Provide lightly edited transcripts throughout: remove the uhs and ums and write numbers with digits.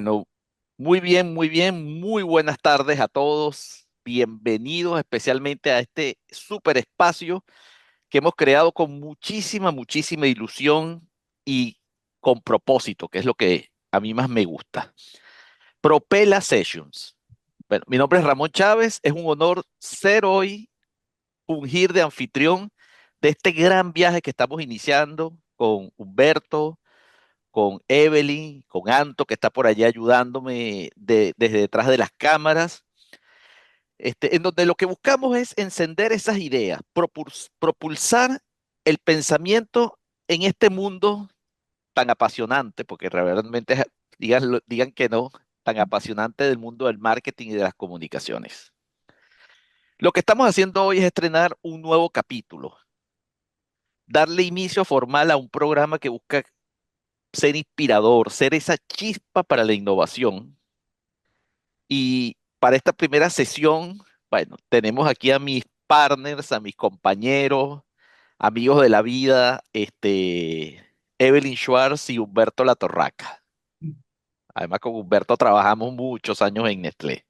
Bueno, muy bien, muy buenas tardes a todos. Bienvenidos especialmente a este super espacio que hemos creado con muchísima ilusión y con propósito, que es lo que a mí más me gusta. Propela Sessions. Bueno, mi nombre es Ramón Chávez. Es un honor ser hoy, fungir de anfitrión de este gran viaje que estamos iniciando con Humberto, con Evelyn, con Anto, que está por allá ayudándome desde detrás de las cámaras, en donde lo que buscamos es encender esas ideas, propulsar el pensamiento en este mundo tan apasionante, porque realmente, digan que no, tan apasionante del mundo del marketing y de las comunicaciones. Lo que estamos haciendo hoy es estrenar un nuevo capítulo, darle inicio formal a un programa que busca ser inspirador, ser esa chispa para la innovación. Y para esta primera sesión, bueno, tenemos aquí a mis partners, a mis compañeros, amigos de la vida, Evelyn Schwartz y Humberto Latorraca. Además, con Humberto trabajamos muchos años en Nestlé,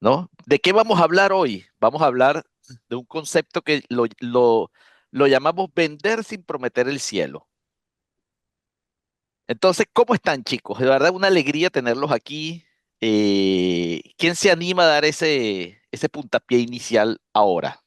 ¿no? ¿De qué vamos a hablar hoy? Vamos a hablar de un concepto que lo llamamos vender sin prometer el cielo. Entonces, ¿cómo están, chicos? De verdad, una alegría tenerlos aquí. ¿Quién se anima a dar ese puntapié inicial ahora?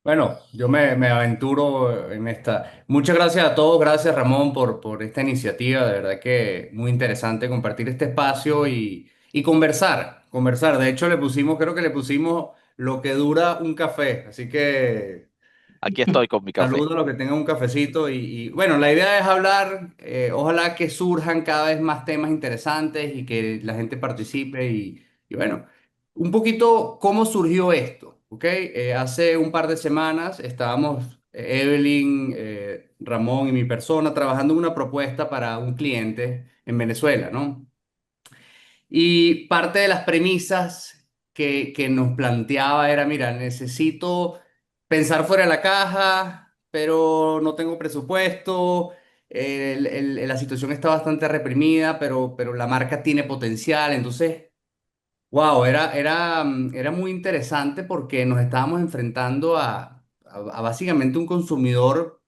Bueno, yo me aventuro en esta. Muchas gracias a todos, gracias Ramón por esta iniciativa, de verdad que muy interesante compartir este espacio y conversar. De hecho, creo que le pusimos lo que dura un café, así que Aquí estoy con mi café. saludo a los que tengan un cafecito bueno, la idea es hablar, ojalá que surjan cada vez más temas interesantes y que la gente participe y bueno, un poquito cómo surgió esto, ¿ok? Hace un par de semanas estábamos Evelyn, Ramón y mi persona trabajando en una propuesta para un cliente en Venezuela, ¿no? Y parte de las premisas que nos planteaba era, mira, necesito pensar fuera de la caja, pero no tengo presupuesto, la situación está bastante reprimida, pero la marca tiene potencial. Entonces, wow, era muy interesante porque nos estábamos enfrentando a básicamente un consumidor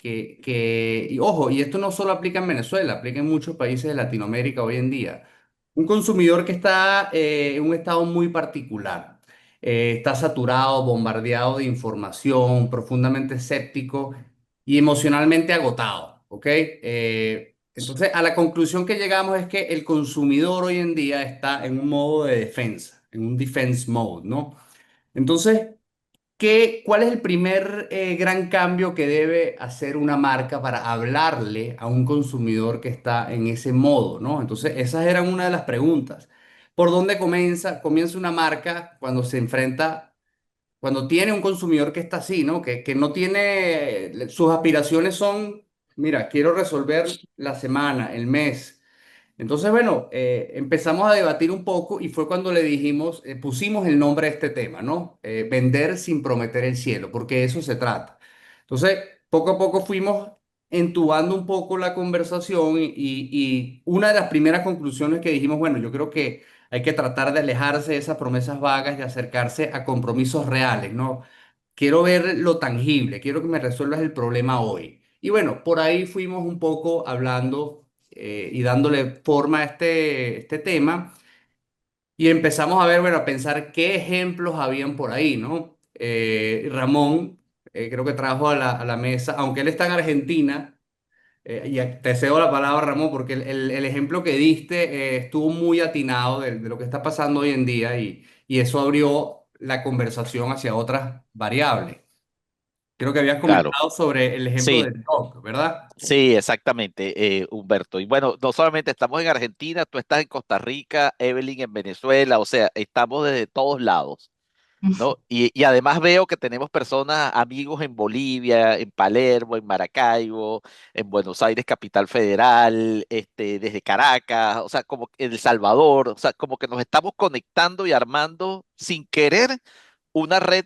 y ojo, y esto no solo aplica en Venezuela, aplica en muchos países de Latinoamérica hoy en día. Un consumidor que está en un estado muy particular. Está saturado, bombardeado de información, profundamente escéptico y emocionalmente agotado, ¿ok? Entonces, a la conclusión que llegamos es que el consumidor hoy en día está en un modo de defensa, en un defense mode, ¿no? Entonces, ¿cuál es el primer gran cambio que debe hacer una marca para hablarle a un consumidor que está en ese modo, ¿no? Entonces, esas eran una de las preguntas. ¿Por dónde comienza una marca cuando se enfrenta, cuando tiene un consumidor que está así, ¿no? Que no tiene, sus aspiraciones son, mira, quiero resolver la semana, el mes. Entonces, bueno, empezamos a debatir un poco y fue cuando le dijimos, pusimos el nombre a este tema, ¿no? Vender sin prometer el cielo, porque de eso se trata. Entonces, poco a poco fuimos entubando un poco la conversación y una de las primeras conclusiones que dijimos, bueno, yo creo que hay que tratar de alejarse de esas promesas vagas y acercarse a compromisos reales, ¿no? Quiero ver lo tangible, quiero que me resuelvas el problema hoy. Y bueno, por ahí fuimos un poco hablando y dándole forma a este tema y empezamos a ver, bueno, a pensar qué ejemplos habían por ahí, ¿no? Ramón, creo que trajo a la mesa, aunque él está en Argentina, te cedo la palabra, Ramón, porque el ejemplo que diste estuvo muy atinado de lo que está pasando hoy en día y eso abrió la conversación hacia otras variables. Creo que habías Claro, comentado sobre el ejemplo sí, del dog, ¿verdad? sí, exactamente, Humberto. Y bueno, no solamente estamos en Argentina, tú estás en Costa Rica, Evelyn en Venezuela, o sea, estamos desde todos lados, ¿no? Y además veo que tenemos personas, amigos en Bolivia, en Palermo, en Maracaibo, en Buenos Aires, Capital Federal, desde Caracas, o sea, como en El Salvador, o sea, como que nos estamos conectando y armando sin querer una red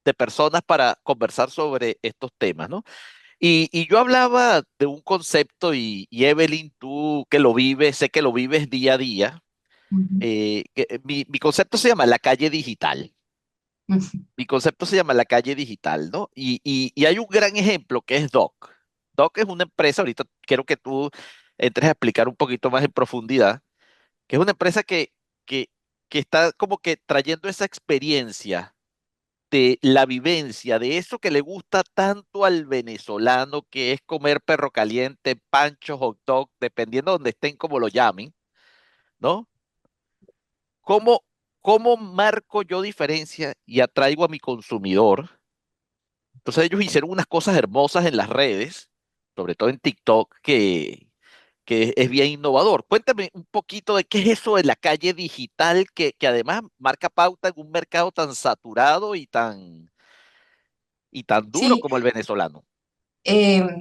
de personas para conversar sobre estos temas, ¿no? Y yo hablaba de un concepto y Evelyn, tú que lo vives, sé que lo vives día a día, Ujú, mi concepto se llama la calle digital. ujú. Mi concepto se llama la calle digital, ¿no? Y hay un gran ejemplo que es Doc. Doc es una empresa, ahorita quiero que tú entres a explicar un poquito más en profundidad, que es una empresa que, que está como que trayendo esa experiencia de la vivencia, de eso que le gusta tanto al venezolano, que es comer perro caliente, pancho, hot dog, dependiendo de donde estén, como lo llamen, ¿no? ¿Cómo, cómo marco yo diferencia y atraigo a mi consumidor? Entonces ellos hicieron unas cosas hermosas en las redes, sobre todo en TikTok, que es bien innovador. Cuéntame un poquito de qué es eso de la calle digital, que además marca pauta en un mercado tan saturado y tan duro Sí, como el venezolano.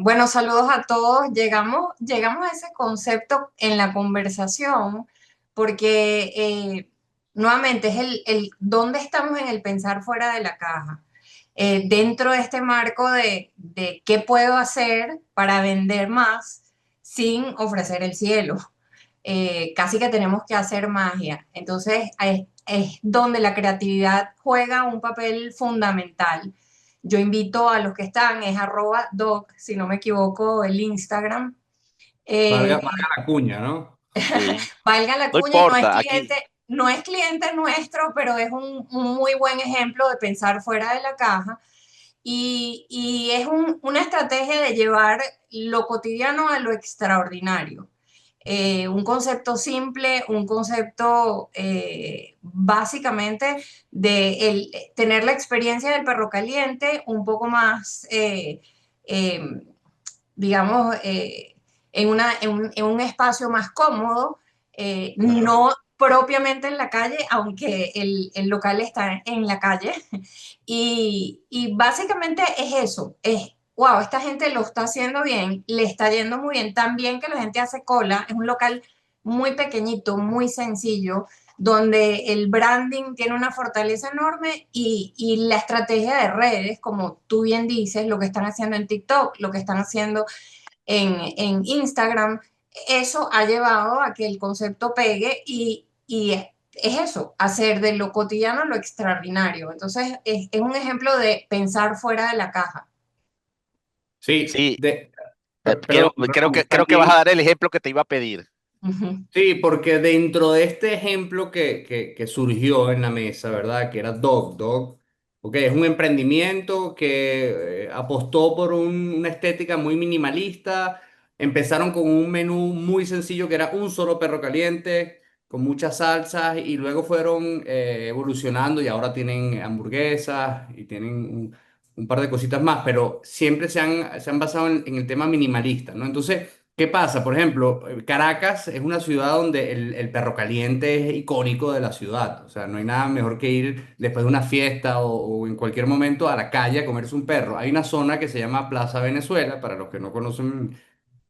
bueno, saludos a todos. Llegamos a ese concepto en la conversación porque nuevamente es el dónde estamos en el pensar fuera de la caja. Dentro de este marco de qué puedo hacer para vender más sin ofrecer el cielo. Casi que tenemos que hacer magia. Entonces, es donde la creatividad juega un papel fundamental. Yo invito a los que están, es @doc, si no me equivoco, el Instagram. Eh, Valga la cuña, ¿no? Sí. Valga la No cuña y importa, aquí, no es cliente nuestro, pero es un muy buen ejemplo de pensar fuera de la caja. Y es una estrategia de llevar lo cotidiano a lo extraordinario. Un concepto simple, un concepto básicamente de tener la experiencia del perro caliente un poco más, eh, digamos, en un espacio más cómodo, Claro. no propiamente en la calle, aunque el local está en la calle. Y básicamente es eso, es, wow, esta gente lo está haciendo bien, le está yendo muy bien, tan bien que la gente hace cola, es un local muy pequeñito, muy sencillo, donde el branding tiene una fortaleza enorme y la estrategia de redes, como tú bien dices, lo que están haciendo en TikTok, lo que están haciendo en Instagram, eso ha llevado a que el concepto pegue y es eso, hacer de lo cotidiano lo extraordinario. Entonces, es un ejemplo de pensar fuera de la caja. Sí, sí, perdón, creo que vas a también. dar el ejemplo que te iba a pedir. Ujú. Sí, porque dentro de este ejemplo que surgió en la mesa, ¿verdad? Que era Dog, ok, es un emprendimiento que apostó por una estética muy minimalista. Empezaron con un menú muy sencillo que era un solo perro caliente, con muchas salsas, y luego fueron evolucionando y ahora tienen hamburguesas y tienen un par de cositas más, pero siempre se han basado en el tema minimalista, ¿no? Entonces... ¿Qué pasa? Por ejemplo, Caracas es una ciudad donde el perro caliente es icónico de la ciudad. O sea, no hay nada mejor que ir después de una fiesta o en cualquier momento a la calle a comerse un perro. Hay una zona que se llama Plaza Venezuela, para los que no conocen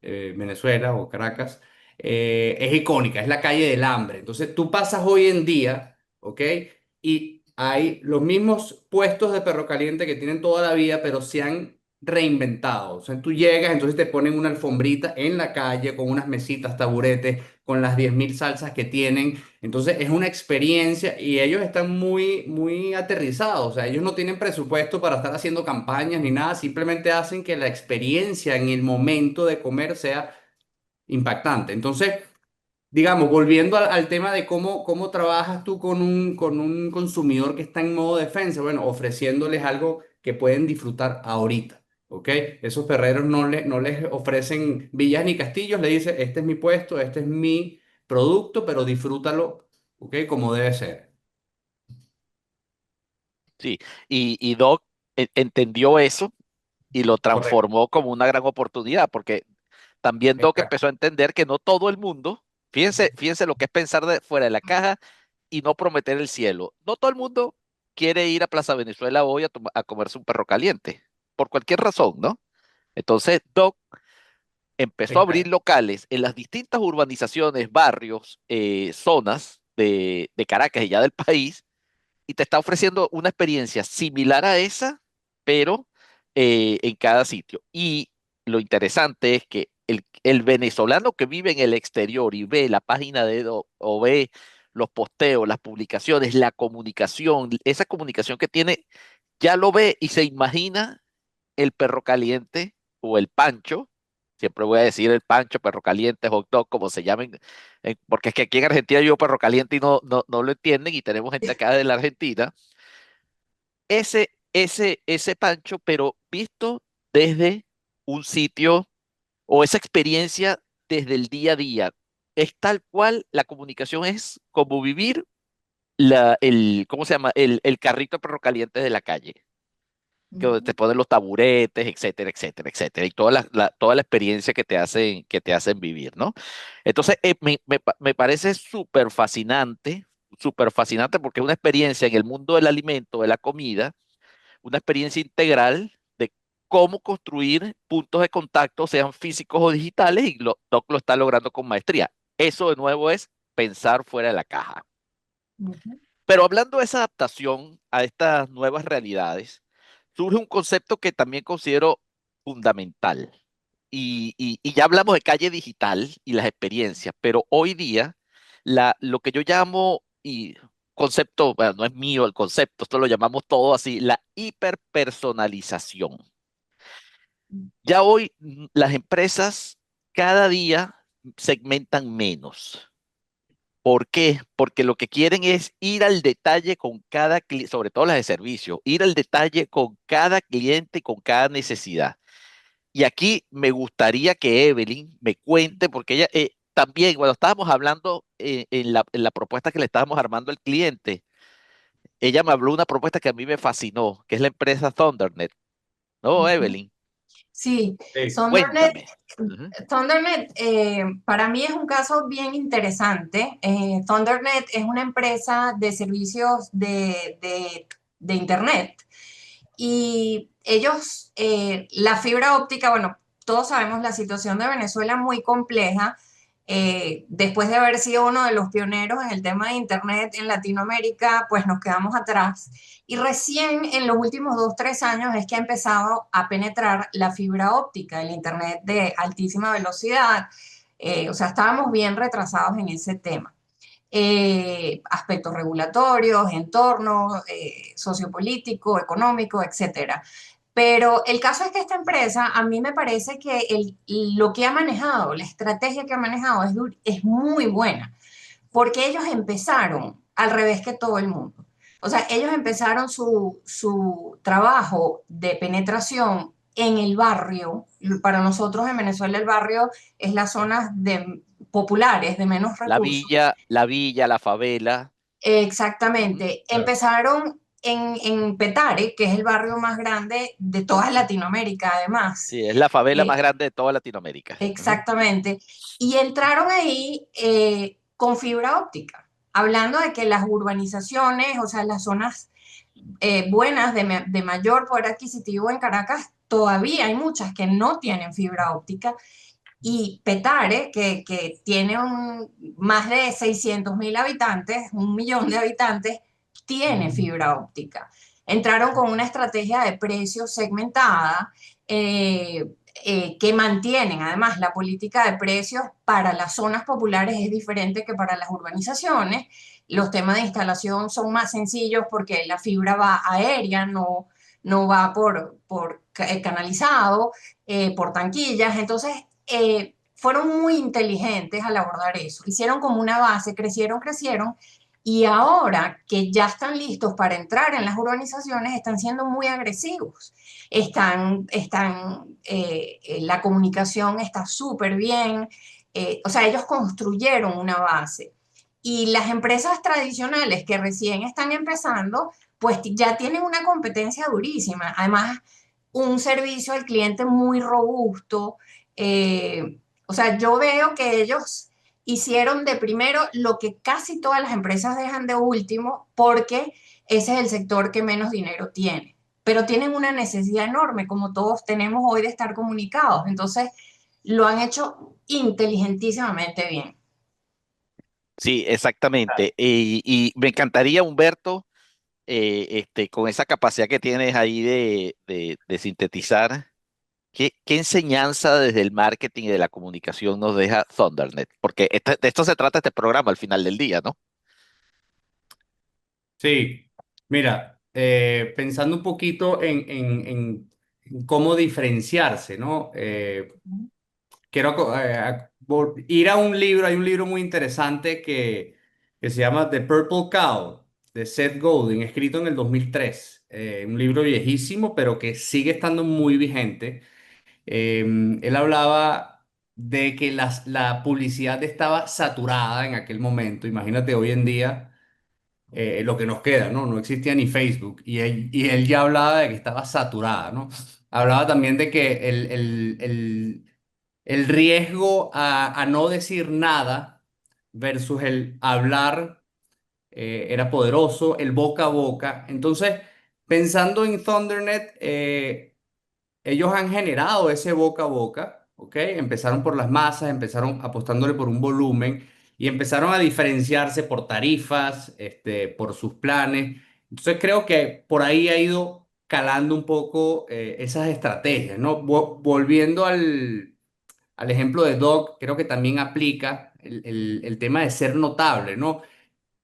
Venezuela o Caracas, es icónica, es la calle del hambre. Entonces tú pasas hoy en día, ¿ok? Y hay los mismos puestos de perro caliente que tienen toda la vida, pero se han reinventado. O sea, tú llegas, entonces te ponen una alfombrita en la calle con unas mesitas, taburetes, con las 10.000 salsas que tienen. Entonces es una experiencia y ellos están muy aterrizados. O sea, ellos no tienen presupuesto para estar haciendo campañas ni nada, simplemente hacen que la experiencia en el momento de comer sea impactante. Entonces, digamos, volviendo al tema de cómo trabajas tú con un consumidor que está en modo defensa, bueno, ofreciéndoles algo que pueden disfrutar ahorita. ¿Ok? Esos perreros no les ofrecen villas ni castillos, le dice, este es mi puesto, este es mi producto, pero disfrútalo, ¿ok? Como debe ser. Sí, y Doc entendió eso y lo Correcto. transformó como una gran oportunidad, porque también Doc Exacto. empezó a entender que no todo el mundo, fíjense lo que es pensar fuera de la caja y no prometer el cielo. No todo el mundo quiere ir a Plaza Venezuela hoy a comerse un perro caliente, por cualquier razón, ¿no? Entonces, Doc empezó a abrir Exacto. locales en las distintas urbanizaciones, barrios, zonas de Caracas y ya del país, y te está ofreciendo una experiencia similar a esa, pero en cada sitio. lo interesante es que el venezolano que vive en el exterior y ve la página o ve los posteos, las publicaciones, la comunicación, esa comunicación que tiene, ya lo ve y se imagina el perro caliente o el pancho. Siempre voy a decir el pancho, perro caliente, hot dog, como se llamen, porque es que aquí en Argentina yo perro caliente y no lo entienden y tenemos gente acá de la Argentina. Ese pancho, pero visto desde un sitio o esa experiencia desde el día a día. Es tal cual, la comunicación es como vivir ¿cómo se llama? El carrito de perro caliente de la calle, que donde te Ujú. ponen los taburetes, etcétera, etcétera, etcétera, y toda la experiencia que te hacen vivir, ¿no? Entonces, me parece súper fascinante porque es una experiencia en el mundo del alimento, de la comida, una experiencia integral de cómo construir puntos de contacto, sean físicos o digitales, y Doc lo está logrando con maestría. Eso de nuevo es pensar fuera de la caja. Ujú. Pero hablando de esa adaptación a estas nuevas realidades, surge un concepto que también considero fundamental. Y ya hablamos de calle digital y las experiencias, pero hoy día lo que yo llamo, y concepto, bueno, no es mío el concepto, esto lo llamamos todo así, la hiperpersonalización. Ya hoy las empresas cada día segmentan menos. ¿Por qué? Porque lo que quieren es ir al detalle con cada cliente, sobre todo las de servicio, ir al detalle con cada cliente y con cada necesidad. Y aquí me gustaría que Evelyn me cuente, porque ella también, cuando estábamos hablando en la propuesta que le estábamos armando al cliente, ella me habló de una propuesta que a mí me fascinó, que es la empresa ThunderNet. ¿No, Ujú. Evelyn? Sí, Sí. Thundernet, Cuéntame. Ujú. Thundernet para mí es un caso bien interesante. Thundernet es una empresa de servicios de Internet y ellos, la fibra óptica, bueno, todos sabemos la situación de Venezuela muy compleja. Después de haber sido uno de los pioneros en el tema de Internet en Latinoamérica, pues nos quedamos atrás. Y recién en los últimos 2, 3 años es que ha empezado a penetrar la fibra óptica, el Internet de altísima velocidad. O sea, estábamos bien retrasados en ese tema. Aspectos regulatorios, entorno, sociopolítico, económico, etcétera. Pero el caso es que esta empresa, a mí me parece que lo que ha manejado, la estrategia que ha manejado es muy buena, porque ellos empezaron al revés que todo el mundo. O sea, ellos empezaron su trabajo de penetración en el barrio. Para nosotros en Venezuela el barrio es las zonas populares de menos La recursos. villa, la villa, la favela. Ujú. Exactamente. Claro. Empezaron en Petare, que es el barrio más grande de toda Latinoamérica, además. Sí, es la favela más Eh, grande de toda Latinoamérica. Ujú. exactamente. Y entraron ahí con fibra óptica, hablando de que las urbanizaciones, o sea, las zonas buenas de mayor poder adquisitivo en Caracas, todavía hay muchas que no tienen fibra óptica y Petare, que tiene más de 600.000 habitantes, 1 millón de habitantes, tiene fibra óptica. Entraron con una estrategia de precios segmentada que mantienen, además, la política de precios para las zonas populares es diferente que para las urbanizaciones. Los temas de instalación son más sencillos porque la fibra va aérea, no va por canalizado, por tanquillas. Entonces, fueron muy inteligentes al abordar eso. Hicieron como una base, crecieron, y ahora que ya están listos para entrar en las urbanizaciones, están siendo muy agresivos. La comunicación está súper bien. O sea, ellos construyeron una base. Y las empresas tradicionales que recién están empezando, pues ya tienen una competencia durísima. Además, un servicio al cliente muy robusto. O sea, yo veo que ellos hicieron de primero lo que casi todas las empresas dejan de último porque ese es el sector que menos dinero tiene. Pero tienen una necesidad enorme, como todos tenemos hoy, de estar comunicados. Entonces, lo han hecho inteligentísimamente bien. Sí, exactamente. Y me encantaría, Humberto, con esa capacidad que tienes ahí de sintetizar. ¿Qué enseñanza desde el marketing y de la comunicación nos deja Thundernet? Porque de esto se trata este programa al final del día, ¿no? Sí, mira, pensando un poquito en cómo diferenciarse, ¿no? Quiero ir a un libro, hay un libro muy interesante que se llama The Purple Cow, de Seth Godin, escrito en el 2003. Un libro viejísimo, pero que sigue estando muy vigente. Él hablaba de que la publicidad estaba saturada en aquel momento. Imagínate hoy en día lo que nos queda, ¿no? No existía ni Facebook y él ya hablaba de que estaba saturada, ¿no? Hablaba también de que el riesgo a no decir nada versus el hablar era poderoso, el boca a boca. Entonces, pensando en ThunderNet, ellos han generado ese boca a boca, ¿ok? Empezaron por las masas, empezaron apostándole por un volumen y empezaron a diferenciarse por tarifas, por sus planes. Entonces creo que por ahí ha ido calando un poco esas estrategias, ¿no? Volviendo al ejemplo de Doc, creo que también aplica el tema de ser notable, ¿no?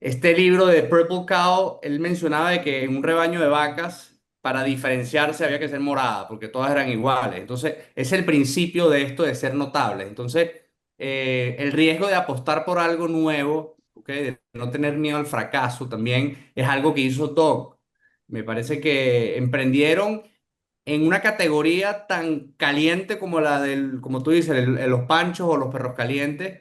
Este libro de Purple Cow, él mencionaba de que en un rebaño de vacas, para diferenciarse había que ser morada, porque todas eran iguales. Entonces, es el principio de esto de ser notable. Entonces, el riesgo de apostar por algo nuevo, ¿ok? De no tener miedo al fracaso, también es algo que hizo Doug. Me parece que emprendieron en una categoría tan caliente como la del, como tú dices, los panchos o los perros calientes,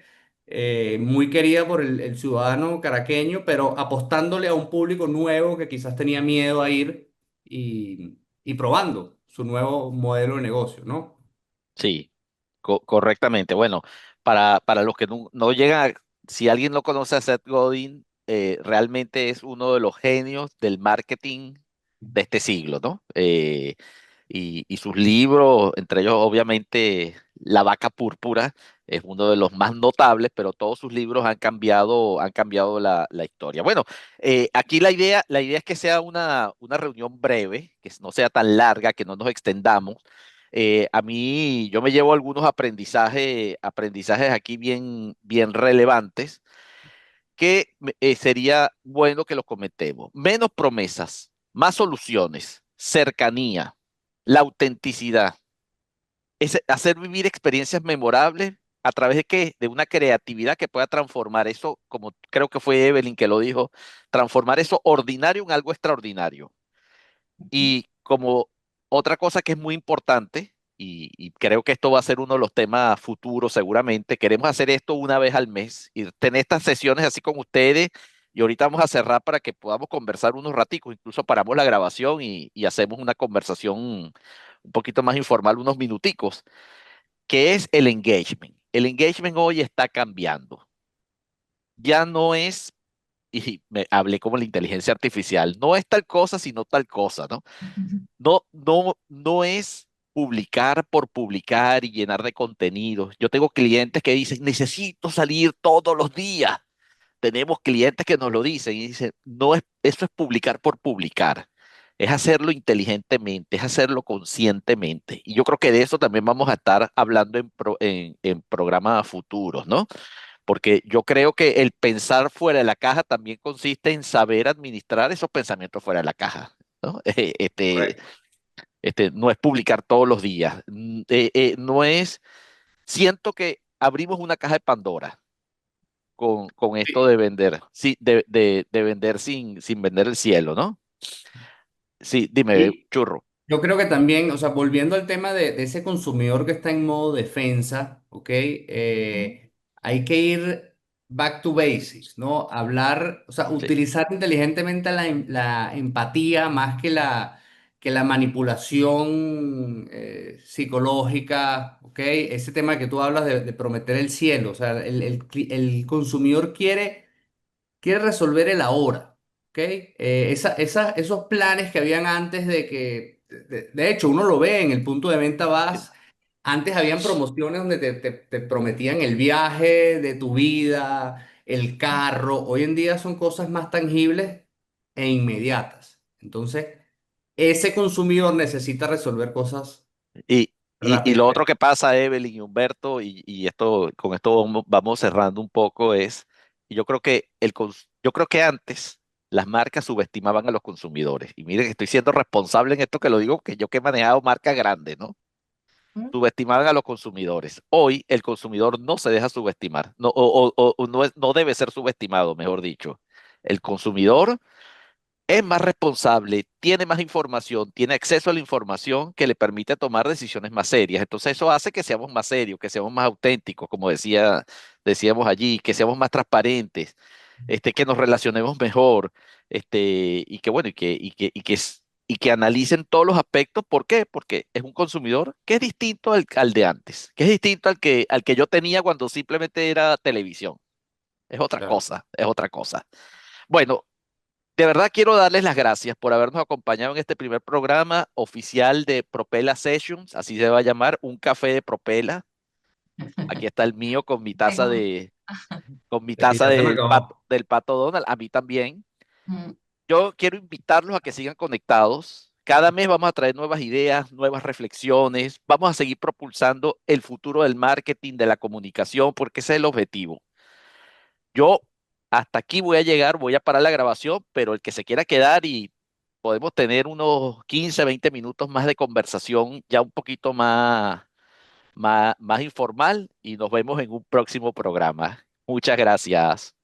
muy querida por el ciudadano caraqueño, pero apostándole a un público nuevo que quizás tenía miedo a ir y probando su nuevo modelo de negocio, ¿no? Sí, correctamente. Bueno, para los que no llegan, si alguien no conoce a Seth Godin, realmente es uno de los genios del marketing de este siglo, ¿no? Y sus libros, entre ellos obviamente La Vaca Púrpura, es uno de los más notables, pero todos sus libros han cambiado la historia. Bueno, aquí la idea es que sea una reunión breve, que no sea tan larga, que no nos extendamos. A mí, yo me llevo algunos aprendizajes aquí bien relevantes que sería bueno que los comentemos. Menos promesas, más soluciones, cercanía, la autenticidad, es hacer vivir experiencias memorables a través de qué, de una creatividad que pueda transformar eso, como creo que fue Evelyn que lo dijo, transformar eso ordinario en algo extraordinario. Y como otra cosa que es muy importante, y creo que esto va a ser uno de los temas futuros seguramente, queremos hacer esto una vez al mes y tener estas sesiones así con ustedes. Y ahorita vamos a cerrar para que podamos conversar unos raticos, incluso paramos la grabación y hacemos una conversación un poquito más informal, unos minuticos, que es el engagement. El engagement hoy está cambiando. Ya no es, y me hablé como la inteligencia artificial, no es tal cosa, sino tal cosa, ¿no? No es publicar por publicar y llenar de contenidos. Yo tengo clientes que dicen, necesito salir todos los días. Tenemos clientes que nos lo dicen y dicen, no es, eso es publicar por publicar. Es hacerlo inteligentemente, es hacerlo conscientemente. Y yo creo que de eso también vamos a estar hablando en programas futuros, ¿no? Porque yo creo que el pensar fuera de la caja también consiste en saber administrar esos pensamientos fuera de la caja, ¿no? Correcto. No es publicar todos los días. No es, siento que abrimos una caja de Pandora con esto de vender, sí, de vender sin vender el cielo, ¿no? Sí, dime, Sí. churro. Yo creo que también, o sea, volviendo al tema de ese consumidor que está en modo defensa, ¿ok? Hay que ir back to basics, ¿no? Hablar, o sea, Sí, utilizar inteligentemente la empatía más que la manipulación psicológica, ¿ok? Ese tema que tú hablas de prometer el cielo, o sea, el consumidor quiere resolver el ahora, ¿ok? Esos planes que habían antes de que, de hecho, uno lo ve en el punto de venta sí. vas, antes habían promociones donde te prometían el viaje de tu vida, el carro, hoy en día son cosas más tangibles e inmediatas. Entonces, ese consumidor necesita resolver cosas Y lo otro rápidamente. que pasa, Evelyn y Humberto, y esto, con esto vamos cerrando un poco, es, y yo creo que yo creo que antes las marcas subestimaban a los consumidores. Y miren, estoy siendo responsable en esto que lo digo, que yo que he manejado marcas grandes, ¿no? Mm. Subestimaban a los consumidores. Hoy el consumidor no se deja subestimar, no, o no, no debe ser subestimado, mejor dicho. El consumidor es más responsable, tiene más información, tiene acceso a la información que le permite tomar decisiones más serias. Entonces eso hace que seamos más serios, que seamos más auténticos, como decíamos allí, que seamos más transparentes, que nos relacionemos mejor, y que bueno, y que analicen todos los aspectos. ¿Por qué? Porque es un consumidor que es distinto al de antes, que es distinto al que yo tenía cuando simplemente era televisión. Es otra Claro. cosa, es otra cosa. Bueno, de verdad quiero darles las gracias por habernos acompañado en este primer programa oficial de Propela Sessions, así se va a llamar, un café de Propela. Aquí está el mío Tengo. con mi Y taza ya se me acabó. del pato Donald, a mí también. Mm. Yo quiero invitarlos a que sigan conectados. Cada mes vamos a traer nuevas ideas, nuevas reflexiones. Vamos a seguir propulsando el futuro del marketing, de la comunicación, porque ese es el objetivo. Yo hasta aquí voy a llegar, voy a parar la grabación, pero el que se quiera quedar y podemos tener unos 15, 20 minutos más de conversación, ya un poquito más informal, y nos vemos en un próximo programa. Muchas gracias.